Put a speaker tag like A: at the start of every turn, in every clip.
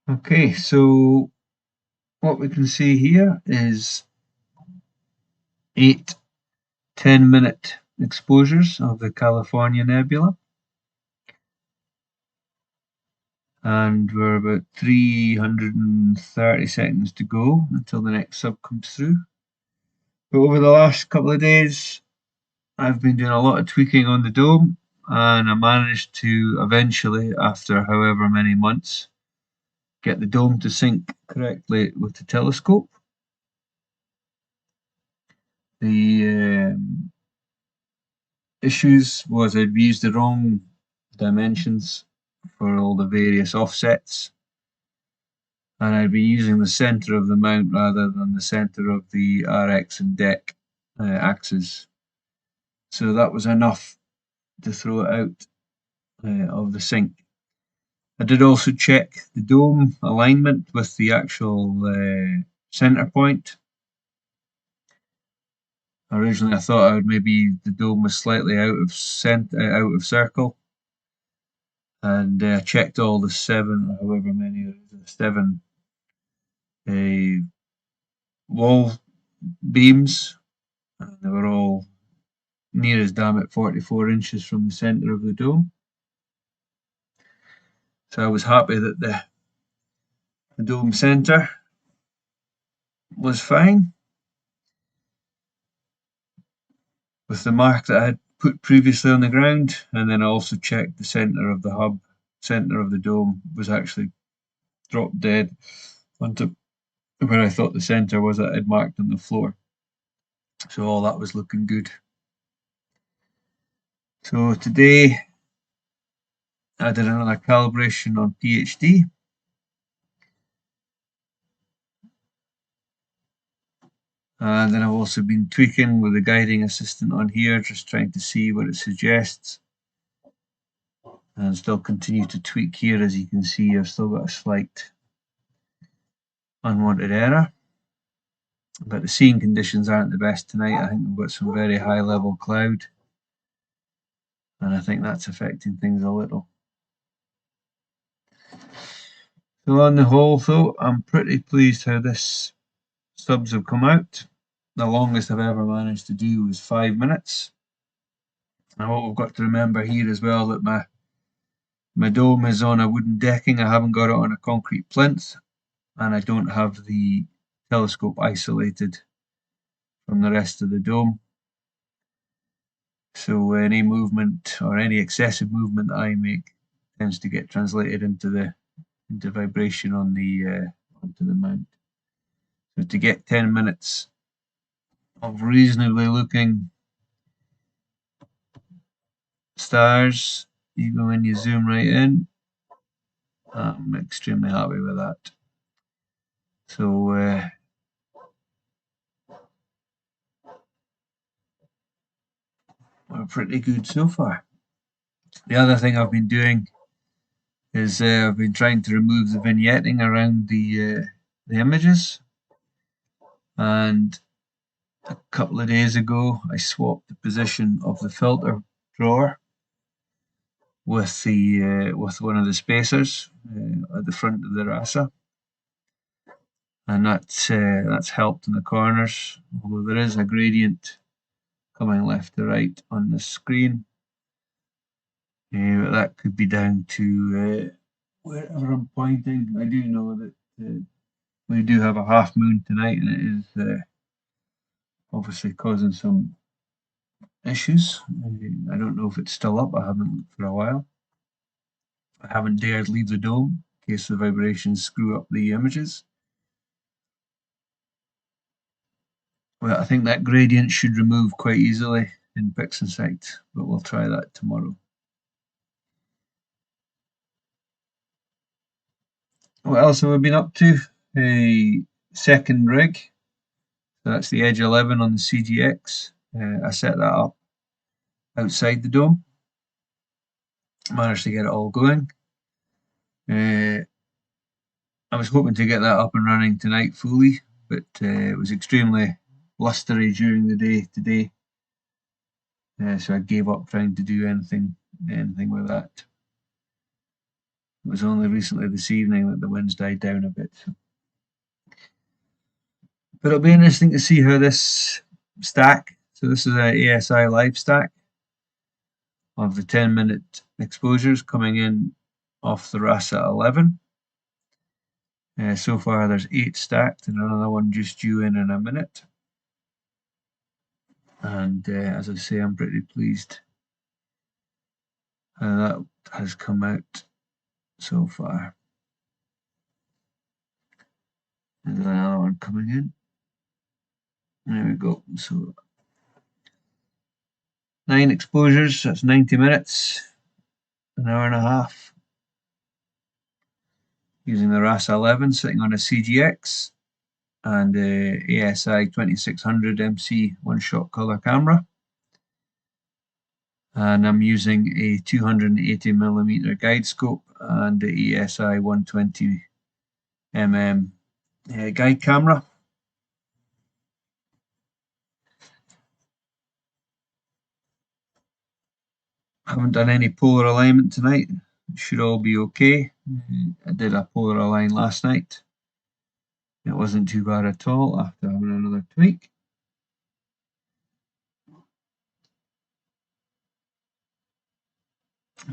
A: Okay, so what we can see here is 8 10-minute exposures of the California Nebula, and we're about 330 seconds to go until the next sub comes through. But over the last couple of days, I've been doing a lot of tweaking on the dome, and I managed to eventually, after however many months, get the dome to sync correctly with the telescope. The issues was I'd used the wrong dimensions for all the various offsets, and I'd been using the center of the mount rather than the center of the RX and deck axes. So that was enough to throw it out of the sync. I did also check the dome alignment with the actual center point. Originally, I thought maybe the dome was slightly out of circle, and I checked all the 7, or however many, 7 wall beams, and they were all near as damn it 44 inches from the center of the dome. So I was happy that the dome center was fine with the mark that I had put previously on the ground, and then I also checked the center of the hub, center of the dome was actually dropped dead onto where I thought the center was that I'd marked on the floor. So all that was looking good. So today I did another calibration on PhD. And then I've also been tweaking with the guiding assistant on here, just trying to see what it suggests. And still continue to tweak here. As you can see, I've still got a slight unwanted error. But the seeing conditions aren't the best tonight. I think we've got some very high level cloud. And I think that's affecting things a little. So on the whole though, I'm pretty pleased how this subs have come out. The longest I've ever managed to do was 5 minutes. Now what we've got to remember here as well, that my dome is on a wooden decking. I haven't got it on a concrete plinth, and I don't have the telescope isolated from the rest of the dome. So any movement or any excessive movement that I make tends to get translated into vibration on onto the mount. So to get 10 minutes of reasonably looking stars, even when you zoom right in, I'm extremely happy with that. So we're pretty good so far. The other thing I've been doing is I've been trying to remove the vignetting around the images, and a couple of days ago I swapped the position of the filter drawer with one of the spacers at the front of the RASA, and that's helped in the corners, although there is a gradient coming left to right on the screen. But that could be down to wherever I'm pointing. I do know that we do have a half moon tonight, and it is obviously causing some issues. I don't know if it's still up. I haven't looked for a while. I haven't dared leave the dome in case the vibrations screw up the images. Well, I think that gradient should remove quite easily in PixInsight, but we'll try that tomorrow. What else have we been up to? A second rig. So that's the Edge 11 on the CGX. I set that up outside the dome. Managed to get it all going. I was hoping to get that up and running tonight fully, but it was extremely blustery during the day today. So I gave up trying to do anything with that. was only recently this evening that the winds died down a bit. But it'll be interesting to see how this stack, so this is an ASI live stack of the 10-minute exposures coming in off the RASA 11. So far there's 8 stacked and another one just due in a minute. And as I say, I'm pretty pleased how that has come out so far. There's another one coming in. There we go. So 9 exposures, that's 90 minutes, an hour and a half. Using the RASA 11 sitting on a CGX and the ASI2600MC one-shot color camera. And I'm using a 280mm guidescope and the ASI120mm guide camera. I haven't done any polar alignment tonight. It should all be okay. I did a polar align last night. It wasn't too bad at all after having another tweak.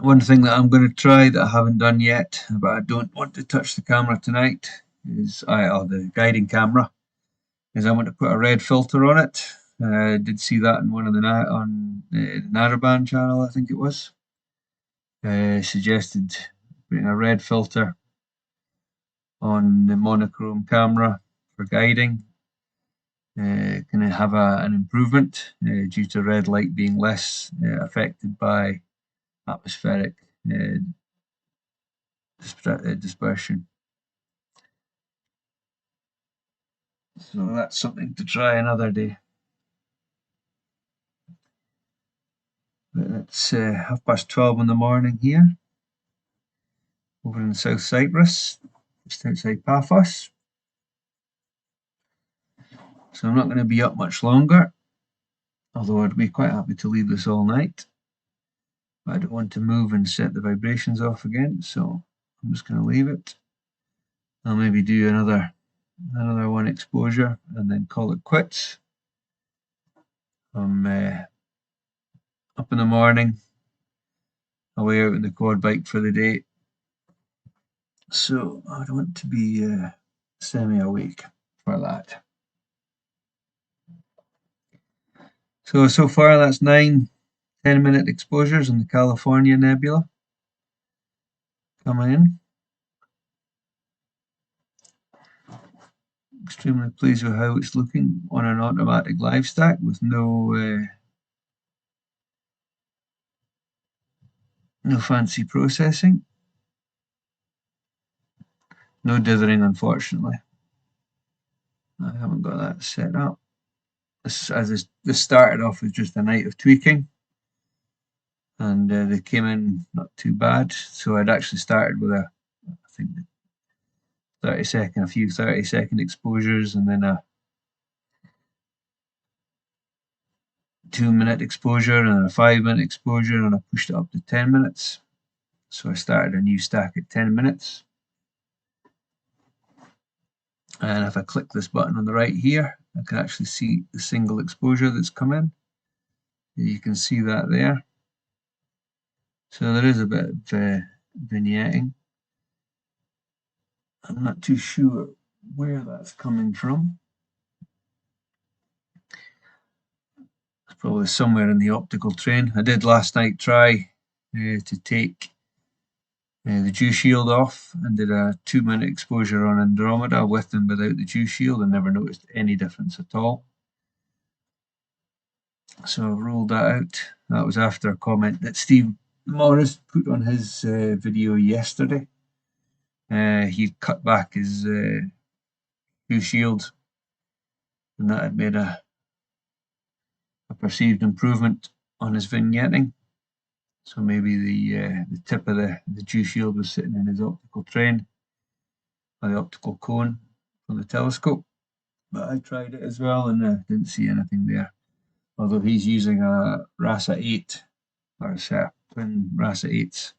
A: One thing that I'm going to try that I haven't done yet, but I don't want to touch the camera tonight, is the guiding camera, is I want to put a red filter on it. I did see that in one of the Narrowband channel, I think it was. Suggested putting a red filter on the monochrome camera for guiding. Can have an improvement due to red light being less affected by atmospheric dispersion. So that's something to try another day. But it's 12:30 in the morning here, over in South Cyprus, just outside Paphos. So I'm not going to be up much longer, although I'd be quite happy to leave this all night. But I don't want to move and set the vibrations off again, so I'm just going to leave it. I'll maybe do another one exposure and then call it quits. I'm up in the morning, away out in the quad bike for the day, so I don't want to be semi-awake for that. So far that's 9 10-minute exposures on the California Nebula coming in. Extremely pleased with how it's looking on an automatic live stack with no fancy processing. No dithering, unfortunately. I haven't got that set up. This started off with just a night of tweaking, and they came in not too bad. So I'd actually started with a few 30-second exposures, and then a 2-minute exposure, and then a 5-minute exposure, and I pushed it up to 10 minutes. So I started a new stack at 10 minutes. And if I click this button on the right here, I can actually see the single exposure that's come in. You can see that there. So there is a bit of vignetting. I'm not too sure where that's coming from. It's probably somewhere in the optical train. I did last night try to take the dew shield off and did a 2-minute exposure on Andromeda with and without the dew shield and never noticed any difference at all. So I ruled that out. That was after a comment that Steve Morris put on his video yesterday. He cut back his dew shield, and that had made a perceived improvement on his vignetting. So maybe the tip of the dew shield was sitting in his optical train, or the optical cone from the telescope. But I tried it as well and didn't see anything there. Although he's using a RASA 8, or a set of twin RASA 8s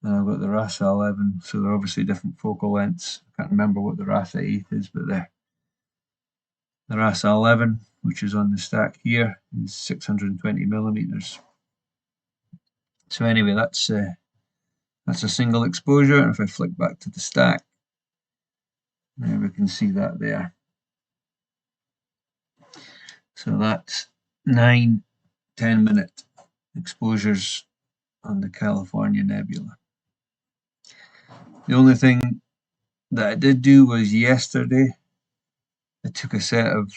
A: And I've got the RASA 11, so they're obviously different focal lengths. I can't remember what the RASA 8 is, but the RASA 11, which is on the stack here, is 620mm. So anyway, that's a single exposure. And if I flick back to the stack, now we can see that there. So that's 9 10-minute exposures on the California Nebula. The only thing that I did do was yesterday I took a set of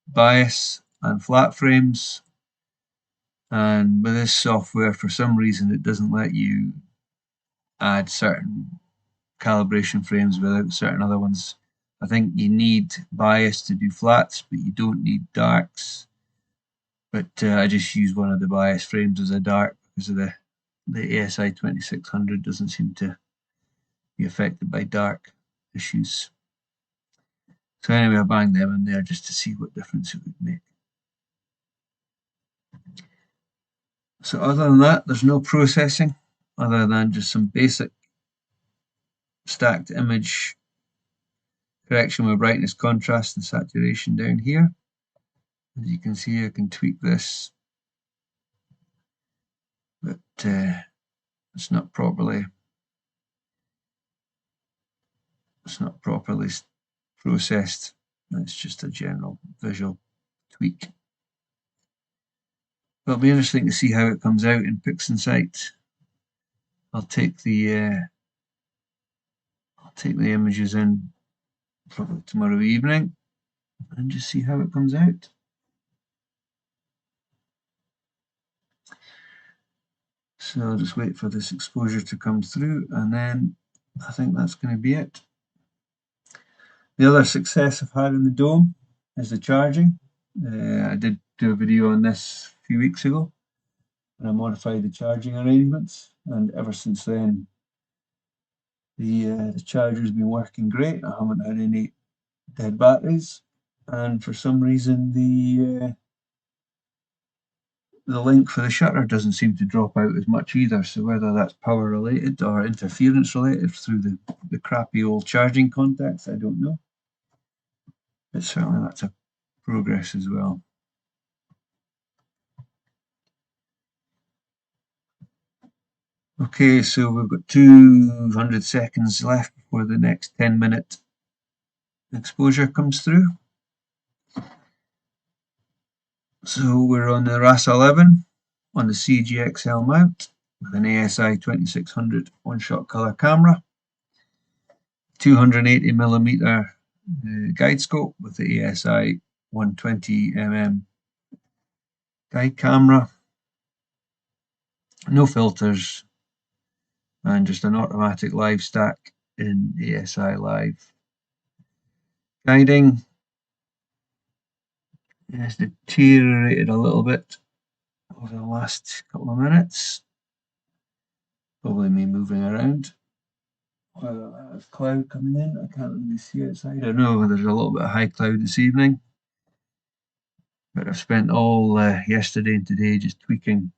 A: bias and flat frames, and with this software for some reason it doesn't let you add certain calibration frames without certain other ones. I think you need bias to do flats, but you don't need darks. But I just use one of the bias frames as a dark because of the ASI2600 doesn't seem to be affected by dark issues. So anyway, I banged them in there just to see what difference it would make. So other than that, there's no processing other than just some basic stacked image correction with brightness, contrast, and saturation down here. As you can see, I can tweak this, but it's not properly processed. It's just a general visual tweak. But it'll be interesting to see how it comes out in PixInsight. I'll take the images in probably tomorrow evening and just see how it comes out. So I'll just wait for this exposure to come through, and then I think that's going to be it. The other success I've had in the dome is the charging. I did do a video on this a few weeks ago, and I modified the charging arrangements, and ever since then the charger's been working great. I haven't had any dead batteries, and for some reason the link for the shutter doesn't seem to drop out as much either. So whether that's power related or interference related through the crappy old charging contacts, I don't know. But certainly that's a progress as well. Okay, so we've got 200 seconds left before the next 10-minute exposure comes through. So we're on the RASA 11 on the CGX-L mount with an ASI2600 one-shot color camera, 280mm guidescope with the ASI120mm guide camera, no filters, and just an automatic live stack in ASI Live. Guiding has deteriorated a little bit over the last couple of minutes. Probably me moving around. Whether that's cloud coming in, I can't really see outside. I know there's a little bit of high cloud this evening, but I've spent all yesterday and today just tweaking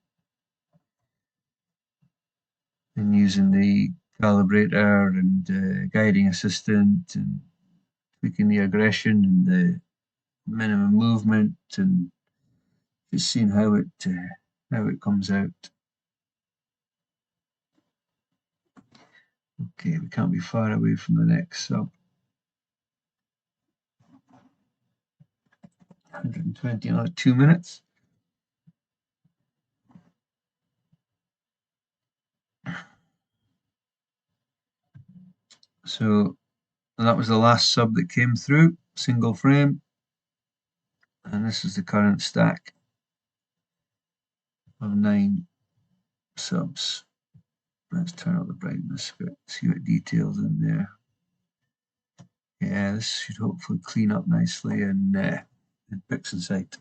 A: and using the calibrator and guiding assistant and tweaking the aggression and the minimum movement and just seeing how it comes out. Okay, we can't be far away from the next sub. 120, another 2 minutes. So that was the last sub that came through, single frame. And this is the current stack of 9 subs. Let's turn up the brightness a bit, see what details in there. Yeah, this should hopefully clean up nicely in PixInsight.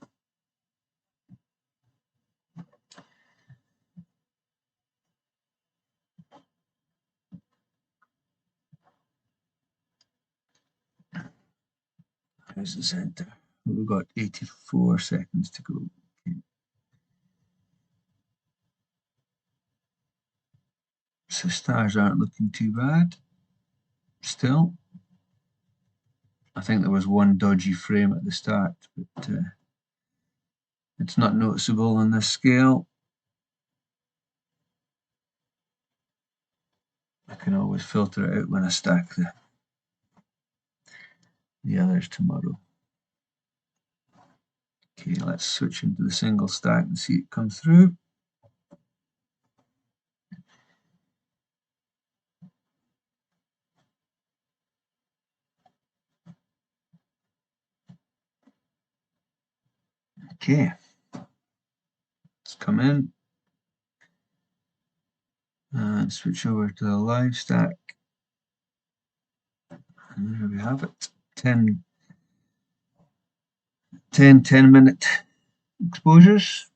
A: Here's the center. We've got 84 seconds to go. Okay. So stars aren't looking too bad still. I think there was one dodgy frame at the start, but it's not noticeable on this scale. I can always filter it out when I stack the others tomorrow. Okay, let's switch into the single stack and see it come through. Okay, let's come in and switch over to the live stack. And there we have it. 10 10-minute exposures.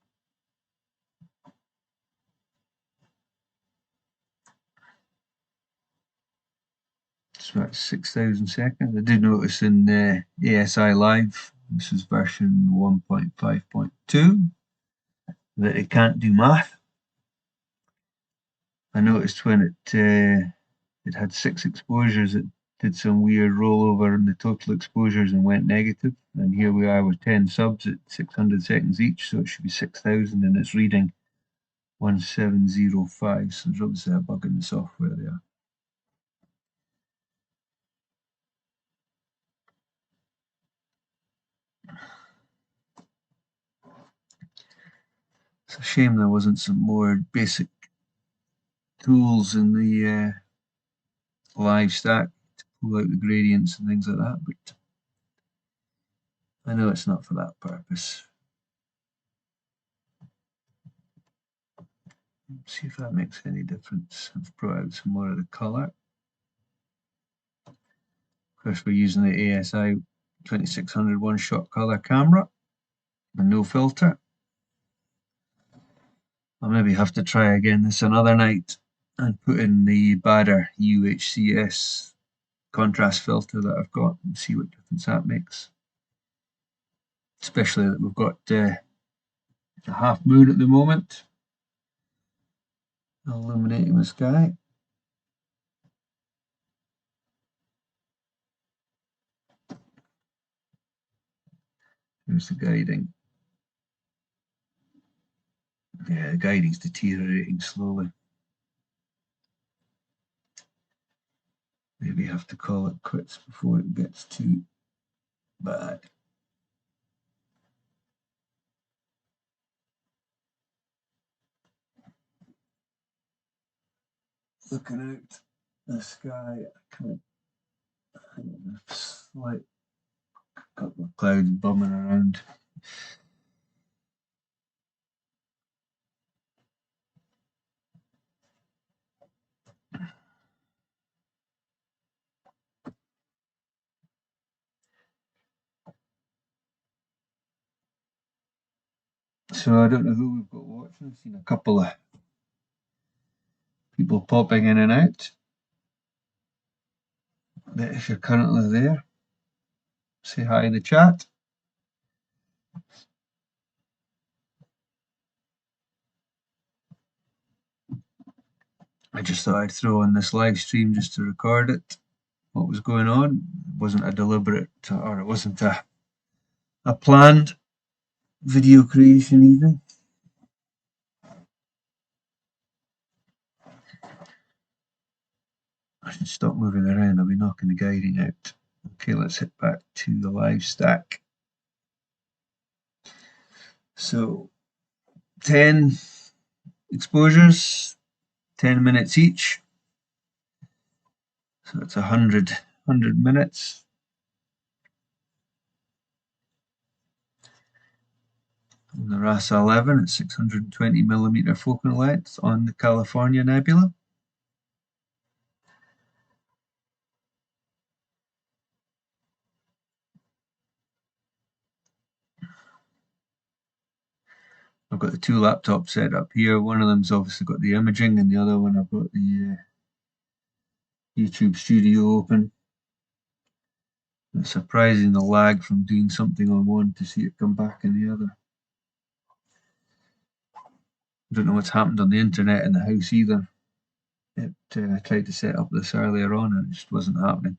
A: It's about 6,000 seconds. I did notice in ASI Live, this is version 1.5.2, that it can't do math. I noticed when it had 6 exposures, it did some weird rollover in the total exposures and went negative. And here we are with 10 subs at 600 seconds each, so it should be 6,000, and it's reading 1705. So there's obviously a bug in the software there. It's a shame there wasn't some more basic tools in the live stack to pull out the gradients and things like that, but I know it's not for that purpose. Let's see if that makes any difference. I've brought out some more of the colour. Of course, we're using the ASI 2600 one-shot colour camera and no filter. I'll maybe have to try again this another night and put in the Bresser UHCS contrast filter that I've got and see what difference that makes. Especially that we've got a half moon at the moment illuminating the sky. Here's the guiding. Yeah, the guiding's deteriorating slowly. Maybe have to call it quits before it gets too bad. Looking out the sky, slight couple of clouds bumming around. So I don't know who we've got watching. I've seen a couple of people popping in and out. But if you're currently there, say hi in the chat. I just thought I'd throw in this live stream just to record it, what was going on. It wasn't a deliberate, or it wasn't a planned video creation even. I should stop moving around, I'll be knocking the guiding out. Okay, let's hit back to the live stack. So 10 exposures, 10 minutes each. So it's 100 minutes. On the RASA 11 at 620mm focal length on the California Nebula. I've got the two laptops set up here. One of them's obviously got the imaging, and the other one I've got the YouTube Studio open. It's surprising the lag from doing something on one to see it come back in the other. I don't know what's happened on the internet in the house either. I tried to set up this earlier on and it just wasn't happening.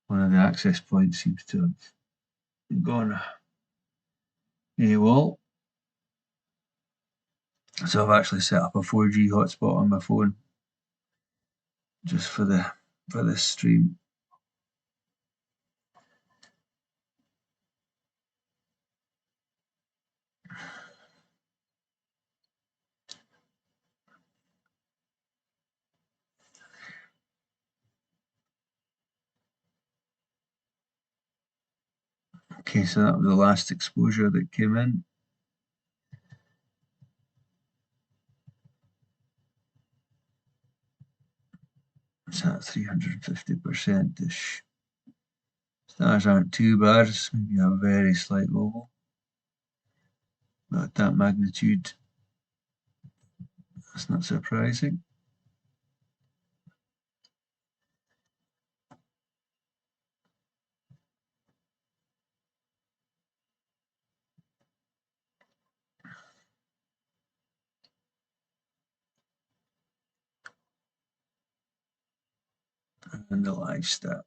A: One of the access points seems to have gone AWOL. So I've actually set up a 4G hotspot on my phone just for this stream. Okay, so that was the last exposure that came in. It's at 350%-ish. Stars aren't too bad, it's maybe a very slight oval. But at that magnitude, that's not surprising. And the live stack.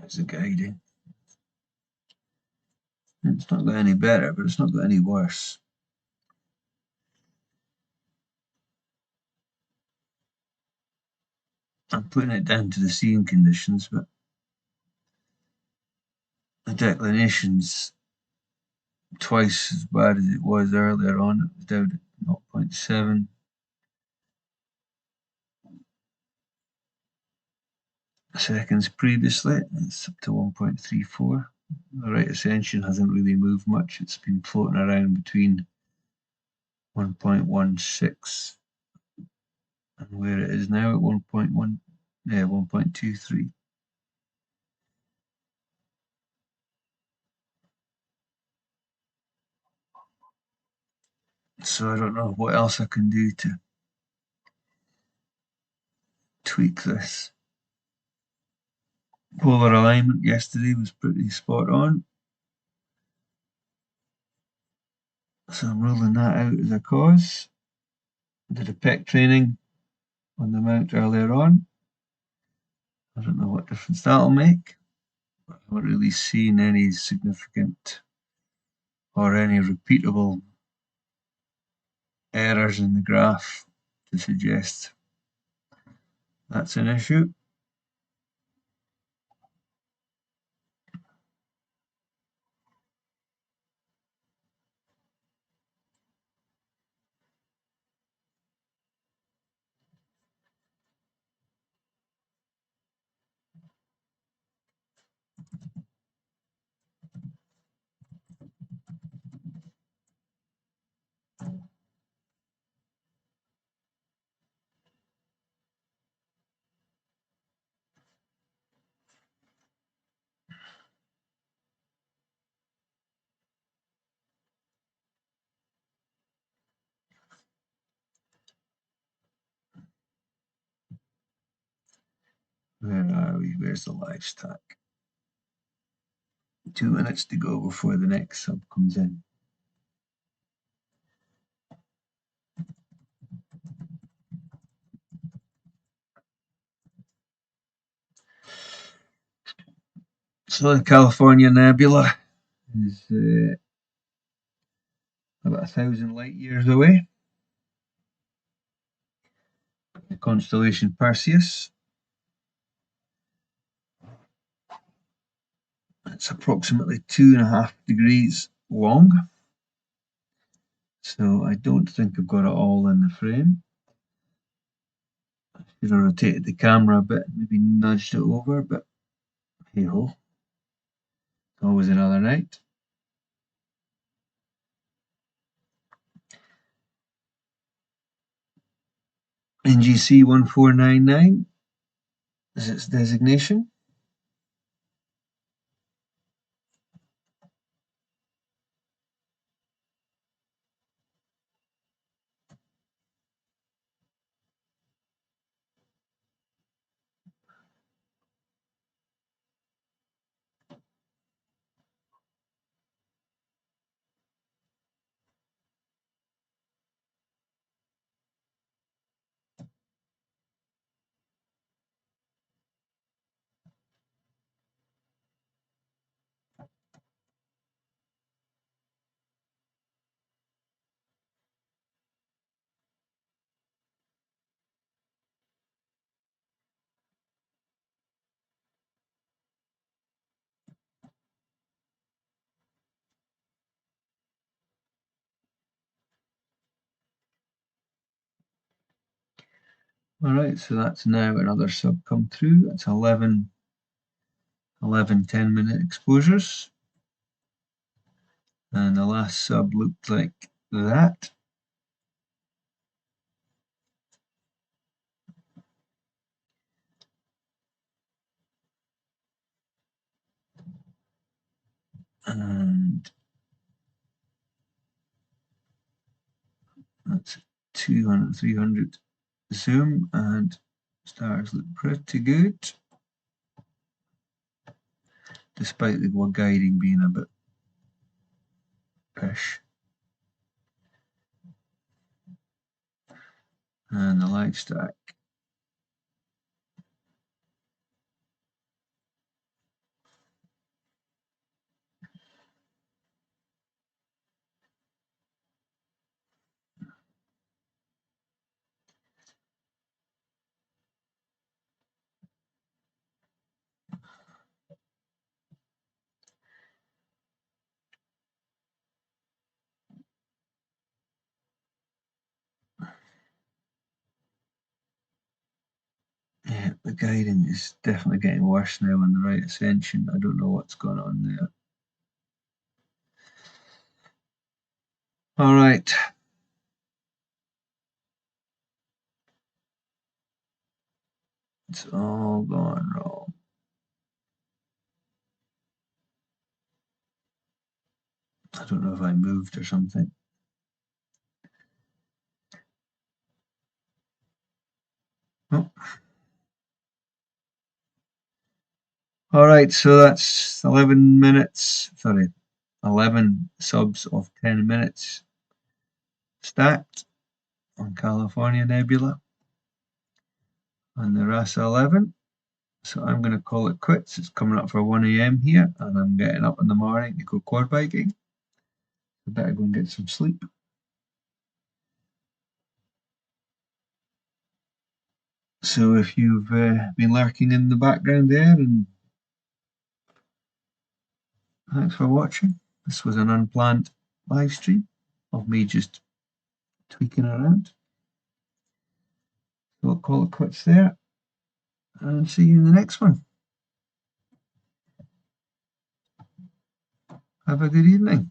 A: There's the guiding. It's not got any better, but it's not got any worse. I'm putting it down to the seeing conditions, but the declination's twice as bad as it was earlier on. It was down at 0.7. seconds previously. It's up to 1.34. The right ascension hasn't really moved much. It's been floating around between 1.16 and where it is now at 1.23. So I don't know what else I can do to tweak this. Polar alignment yesterday was pretty spot on. So I'm ruling that out as a cause. Did a PEC training on the mount earlier on. I don't know what difference that'll make. I haven't really seen any significant or any repeatable errors in the graph to suggest that's an issue. Where are we? Where's the live stack? 2 minutes to go before the next sub comes in. So the California Nebula is about 1,000 light years away. The constellation Perseus. It's approximately 2.5 degrees long. So I don't think I've got it all in the frame. I should have rotated the camera a bit, maybe nudged it over, but hey ho. Always another night. NGC1499 is its designation. Alright, so that's now another sub come through. It's 11 10-minute exposures. And the last sub looked like that. And that's 200, 300 zoom, and stars look pretty good, despite the guiding being a bit pish. And the light stack. Yeah, the guiding is definitely getting worse now on the right ascension. I don't know what's going on there. All right. It's all gone wrong. I don't know if I moved or something. Oh. All right, so that's 11 minutes, sorry, 11 subs of 10 minutes stacked on California Nebula on the RASA 11. So I'm going to call it quits. It's coming up for 1 AM here, and I'm getting up in the morning to go quad biking. I better go and get some sleep. So if you've been lurking in the background there, and thanks for watching. This was an unplanned live stream of me just tweaking around. So we'll call it quits there, and see you in the next one. Have a good evening.